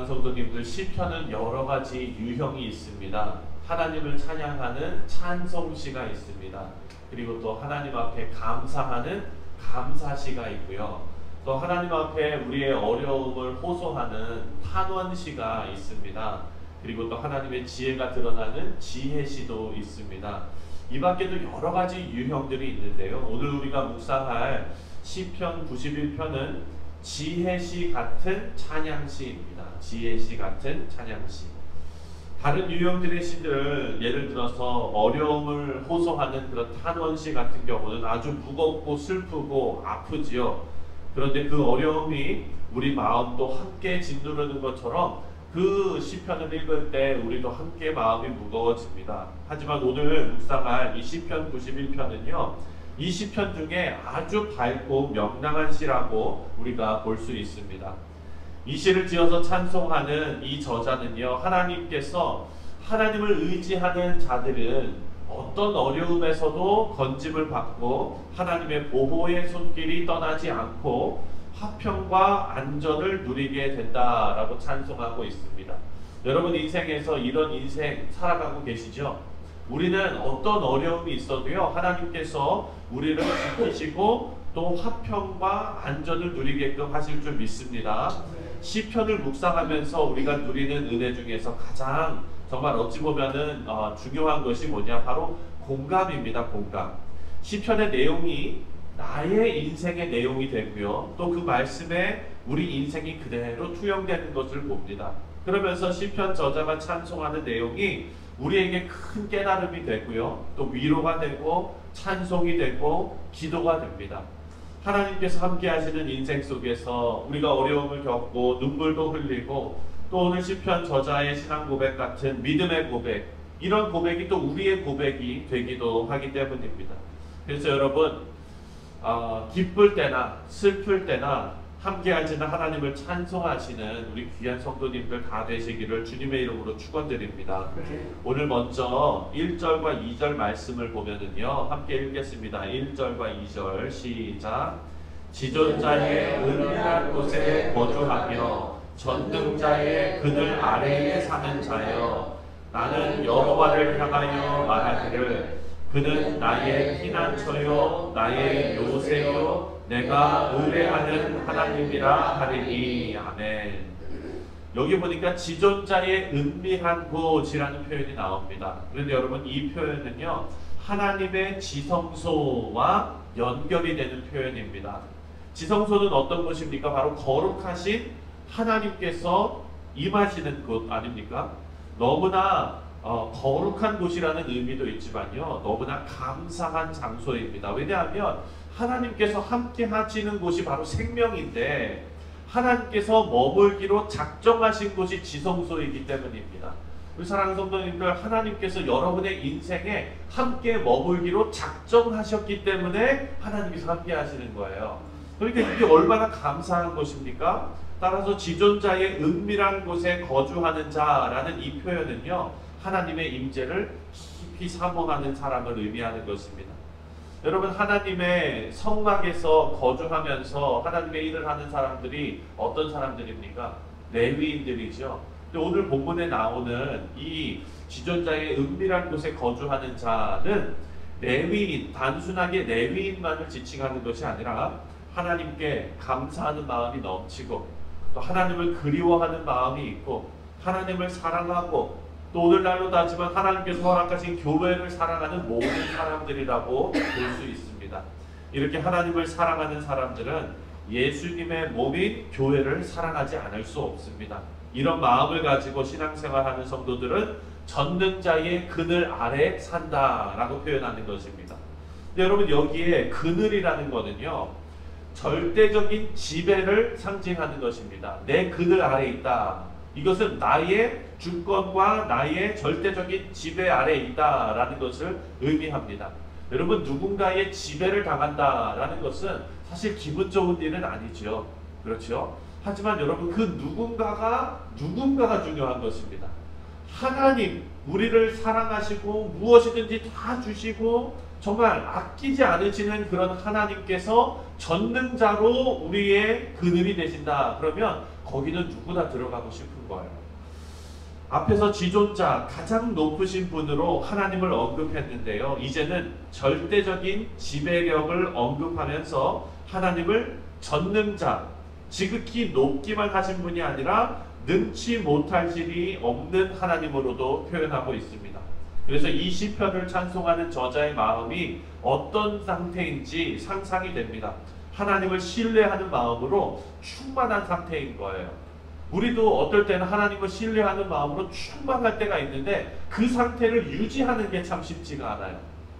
사랑하는 성도님들, 시편은 여러 가지 유형이 있습니다. 하나님을 찬양하는 찬송시가 있습니다. 그리고 또 하나님 앞에 감사하는 감사시가 있고요. 또 하나님 앞에 우리의 어려움을 호소하는 탄원시가 있습니다. 그리고 또 하나님의 지혜가 드러나는 지혜시도 있습니다. 이 밖에도 여러 가지 유형들이 있는데요. 오늘 우리가 묵상할 시편 91편은 지혜시 같은 찬양시입니다. 지혜시 같은 찬양시. 다른 유형들의 시들, 예를 들어서 어려움을 호소하는 그런 탄원시 같은 경우는 아주 무겁고 슬프고 아프지요. 그런데 그 어려움이 우리 마음도 함께 짓누르는 것처럼 그 시편을 읽을 때 우리도 함께 마음이 무거워집니다. 하지만 오늘 묵상할 이 시편 91편은요, 이 시편 중에 아주 밝고 명랑한 시라고 우리가 볼 수 있습니다. 이 시를 지어서 찬송하는 이 저자는요, 하나님께서 하나님을 의지하는 자들은 어떤 어려움에서도 건짐을 받고 하나님의 보호의 손길이 떠나지 않고 화평과 안전을 누리게 된다라고 찬송하고 있습니다. 여러분 인생에서 이런 인생 살아가고 계시죠? 우리는 어떤 어려움이 있어도요, 하나님께서 우리를 지키시고 또 화평과 안전을 누리게끔 하실 줄 믿습니다. 시편을 묵상하면서 우리가 누리는 은혜 중에서 가장 정말 어찌 보면은 중요한 것이 뭐냐, 바로 공감입니다. 공감. 시편의 내용이 나의 인생의 내용이 되고요, 또 그 말씀에 우리 인생이 그대로 투영되는 것을 봅니다. 그러면서 시편 저자가 찬송하는 내용이 우리에게 큰 깨달음이 되고요, 또 위로가 되고 찬송이 되고 기도가 됩니다. 하나님께서 함께 하시는 인생 속에서 우리가 어려움을 겪고 눈물도 흘리고, 또 오늘 시편 저자의 신앙 고백 같은 믿음의 고백, 이런 고백이 또 우리의 고백이 되기도 하기 때문입니다. 그래서 여러분, 기쁠 때나 슬플 때나 함께 하시는 하나님을 찬송하시는 우리 귀한 성도님들 다 되시기를 주님의 이름으로 축원드립니다. 오늘 먼저 1절과 2절 말씀을 보면은요, 함께 읽겠습니다. 1절과 2절 시작. 지존자의 은밀한 곳에 거주하며 전능자의 그늘 아래에 사는 자여, 나는 여호와를 향하여 말하기를 그는 나의 피난처요 나의 요새요 내가 의뢰하는 하나님이라 하리니. 아멘. 여기 보니까 지존자의 은밀한 곳이라는 표현이 나옵니다. 그런데 여러분, 이 표현은요, 하나님의 지성소와 연결이 되는 표현입니다. 지성소는 어떤 곳입니까? 바로 거룩하신 하나님께서 임하시는 곳 아닙니까? 너무나 거룩한 곳이라는 의미도 있지만요, 너무나 감사한 장소입니다. 왜냐하면 하나님께서 함께 하시는 곳이 바로 생명인데, 하나님께서 머물기로 작정하신 곳이 지성소이기 때문입니다. 우리 사랑하는 성도님들, 하나님께서 여러분의 인생에 함께 머물기로 작정하셨기 때문에 하나님께서 함께 하시는 거예요. 그러니까 이게 얼마나 감사한 것입니까? 따라서 지존자의 은밀한 곳에 거주하는 자라는 이 표현은요, 하나님의 임재를 깊이 사모하는 사람을 의미하는 것입니다. 여러분, 하나님의 성막에서 거주하면서 하나님의 일을 하는 사람들이 어떤 사람들입니까? 레위인들이죠. 근데 오늘 본문에 나오는 이 지존자의 은밀한 곳에 거주하는 자는 레위인, 단순하게 레위인만을 지칭하는 것이 아니라 하나님께 감사하는 마음이 넘치고, 또 하나님을 그리워하는 마음이 있고, 하나님을 사랑하고, 또 오늘날로 따지면 하나님께서 허락하신 교회를 사랑하는 모든 사람들이라고 볼 수 있습니다. 이렇게 하나님을 사랑하는 사람들은 예수님의 몸인 교회를 사랑하지 않을 수 없습니다. 이런 마음을 가지고 신앙생활하는 성도들은 전능자의 그늘 아래 산다라고 표현하는 것입니다. 근데 여러분, 여기에 그늘이라는 것은요, 절대적인 지배를 상징하는 것입니다. 내 그늘 아래 있다. 이것은 나의 주권과 나의 절대적인 지배 아래에 있다라는 것을 의미합니다. 여러분, 누군가의 지배를 당한다라는 것은 사실 기분 좋은 일은 아니죠. 그렇죠? 하지만 여러분, 그 누군가가 중요한 것입니다. 하나님, 우리를 사랑하시고 무엇이든지 다 주시고 정말 아끼지 않으시는 그런 하나님께서 전능자로 우리의 그늘이 되신다. 그러면 거기는 누구나 들어가고 싶은 거예요. 앞에서 지존자, 가장 높으신 분으로 하나님을 언급했는데요. 이제는 절대적인 지배력을 언급하면서 하나님을 전능자, 지극히 높기만 하신 분이 아니라 능치 못할 일이 없는 하나님으로도 표현하고 있습니다. 그래서 이 시편을 찬송하는 저자의 마음이 어떤 상태인지 상상이 됩니다. 하나님을 신뢰하는 마음으로 충만한 상태인 거예요. 우리도 어떨 때는 하나님을 신뢰하는 마음으로 충만할 때가 있는데 그 상태를 유지하는 게 참 쉽지가 않아요.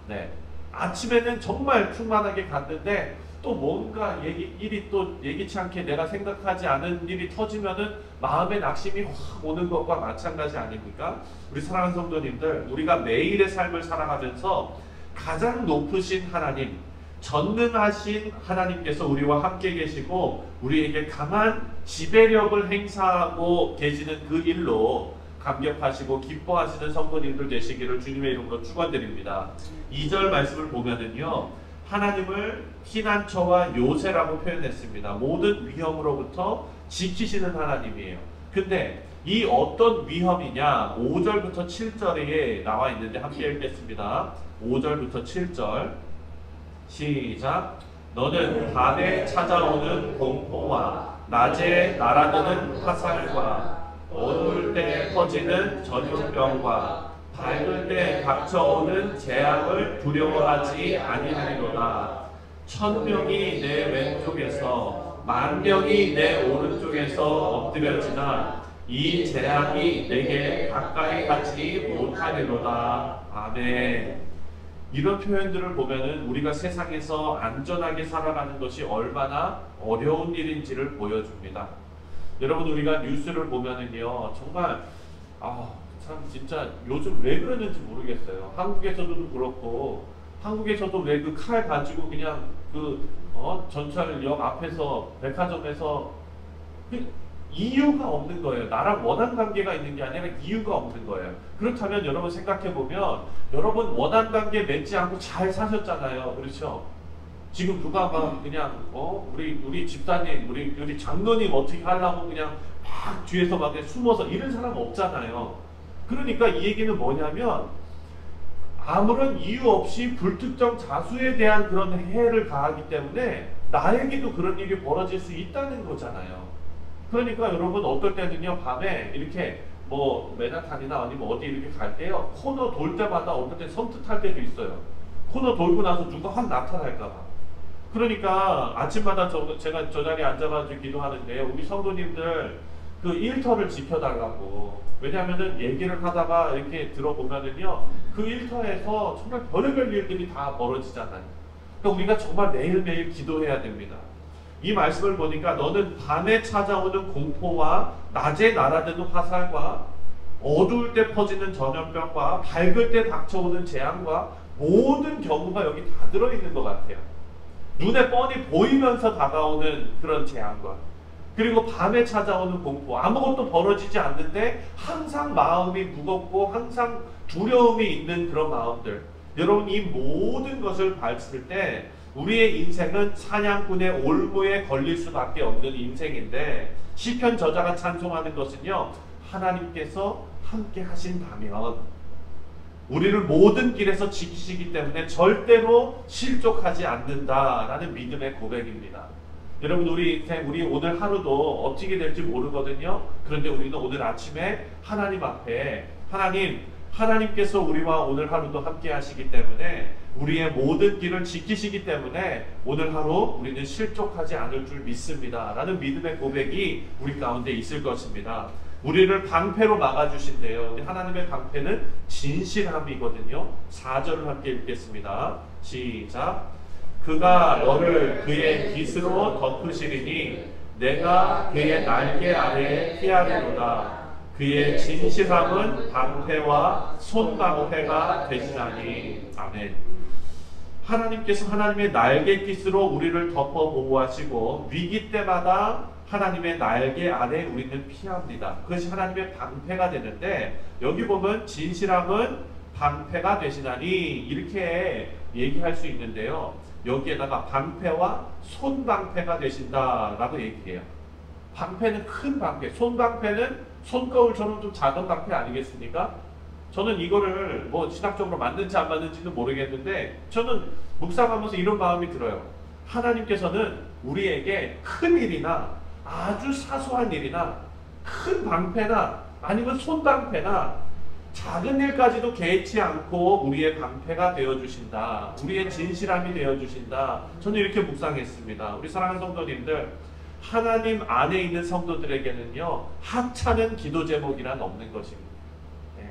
네. 아침에는 정말 충만하게 갔는데 또 뭔가 일이 또 예기치 않게 내가 생각하지 않은 일이 터지면은 마음의 낙심이 확 오는 것과 마찬가지 아닙니까? 우리 사랑하는 성도님들, 우리가 매일의 삶을 살아가면서 가장 높으신 하나님, 전능하신 하나님께서 우리와 함께 계시고 우리에게 강한 지배력을 행사하고 계시는 그 일로 감격하시고 기뻐하시는 성도님들 되시기를 주님의 이름으로 축원드립니다. 2절 말씀을 보면은요, 하나님을 피난처와 요새라고 표현했습니다. 모든 위험으로부터 지키시는 하나님이에요. 근데 이 어떤 위험이냐, 5절부터 7절에 나와 있는데 함께 읽겠습니다. 5절부터 7절 시작. 너는 밤에 찾아오는 공포와 낮에 날아드는 화살과 어두울 때 퍼지는 전염병과 밝을 때 닥쳐오는 재앙을 두려워하지 아니하리로다. 1000명이 내 왼쪽에서 10,000명이 내 오른쪽에서 엎드려지나 이 재앙이 내게 가까이 가지 못하리로다. 아멘. 이런 표현들을 보면은 우리가 세상에서 안전하게 살아가는 것이 얼마나 어려운 일인지를 보여줍니다. 여러분, 우리가 뉴스를 보면은요, 정말 참 진짜 요즘 왜 그러는지 모르겠어요. 한국에서도 그렇고, 한국에서도 왜 그 칼 가지고 그냥 전철역 앞에서 백화점에서 이유가 없는 거예요. 나랑 원한 관계가 있는 게 아니라 이유가 없는 거예요. 그렇다면 여러분 생각해보면 여러분 원한 관계 맺지 않고 잘 사셨잖아요. 그렇죠? 지금 누가 막 그냥 우리 집사님, 우리 장로님 어떻게 하려고 그냥 막 뒤에서 막 숨어서 이런 사람 없잖아요. 그러니까 이 얘기는 뭐냐면 아무런 이유 없이 불특정 자수에 대한 그런 해를 가하기 때문에 나에게도 그런 일이 벌어질 수 있다는 거잖아요. 그러니까 여러분 어떨 때는요, 밤에 이렇게 맨하탄이나 아니면 어디 이렇게 갈 때요, 코너 돌 때마다 어떨 때 섬뜩할 때도 있어요. 코너 돌고 나서 누가 확 나타날까봐. 그러니까 아침마다 제가 저 자리에 앉아가지고 기도하는데요, 우리 성도님들 그 일터를 지켜달라고. 왜냐하면은 얘기를 하다가 이렇게 들어보면은요, 그 일터에서 정말 별의별 일들이 다 벌어지잖아요. 그러니까 우리가 정말 매일매일 기도해야 됩니다. 이 말씀을 보니까 너는 밤에 찾아오는 공포와 낮에 날아드는 화살과 어두울 때 퍼지는 전염병과 밝을 때 닥쳐오는 재앙과 모든 경우가 여기 다 들어있는 것 같아요. 눈에 뻔히 보이면서 다가오는 그런 재앙과 그리고 밤에 찾아오는 공포, 아무것도 벌어지지 않는데 항상 마음이 무겁고 항상 두려움이 있는 그런 마음들. 여러분, 이 모든 것을 봤을 때 우리의 인생은 사냥꾼의 올무에 걸릴 수밖에 없는 인생인데, 시편 저자가 찬송하는 것은요, 하나님께서 함께 하신다면 우리를 모든 길에서 지키시기 때문에 절대로 실족하지 않는다라는 믿음의 고백입니다. 여러분, 우리 오늘 하루도 어떻게 될지 모르거든요. 그런데 우리는 오늘 아침에 하나님 앞에 하나님께서 우리와 오늘 하루도 함께 하시기 때문에 우리의 모든 길을 지키시기 때문에 오늘 하루 우리는 실족하지 않을 줄 믿습니다 라는 믿음의 고백이 우리 가운데 있을 것입니다. 우리를 방패로 막아주신대요. 하나님의 방패는 진실함이거든요. 4절을 함께 읽겠습니다. 시작. 그가 너를 그의 깃으로 덮으시리니 내가 그의 날개 아래 피하리로다. 그의 진실함은 방패와 손방패가 되시나니. 아멘. 하나님께서 하나님의 날개깃으로 우리를 덮어 보호하시고 위기 때마다 하나님의 날개 아래 우리는 피합니다. 그것이 하나님의 방패가 되는데, 여기 보면 진실함은 방패가 되시나니 이렇게 얘기할 수 있는데요. 여기에다가 방패와 손방패가 되신다라고 얘기해요. 방패는 큰 방패, 손방패는 손거울처럼 좀 작은 방패 아니겠습니까? 저는 이거를 뭐 신학적으로 맞는지 안 맞는지는 모르겠는데 저는 묵상하면서 이런 마음이 들어요. 하나님께서는 우리에게 큰 일이나 아주 사소한 일이나 큰 방패나 아니면 손방패나 작은 일까지도 개의치 않고 우리의 방패가 되어주신다. 우리의 진실함이 되어주신다. 저는 이렇게 묵상했습니다. 우리 사랑하는 성도님들, 하나님 안에 있는 성도들에게는요, 하찮은 기도 제목이란 없는 것입니다. 네.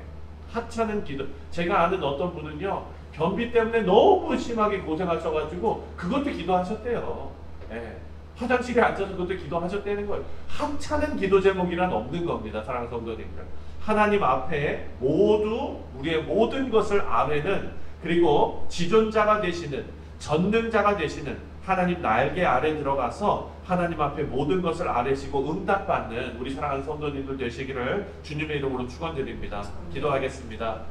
하찮은 기도. 제가 아는 어떤 분은요, 변비 때문에 너무 심하게 고생하셔가지고 그것도 기도하셨대요. 네. 화장실에 앉아서 그것도 기도하셨다는 거예요. 하찮은 기도 제목이란 없는 겁니다. 사랑하는 성도님들. 하나님 앞에 모두 우리의 모든 것을 아뢰는, 그리고 지존자가 되시는, 전능자가 되시는 하나님 날개 아래 들어가서 하나님 앞에 모든 것을 아뢰시고 응답받는 우리 사랑하는 성도님들 되시기를 주님의 이름으로 축원드립니다. 기도하겠습니다.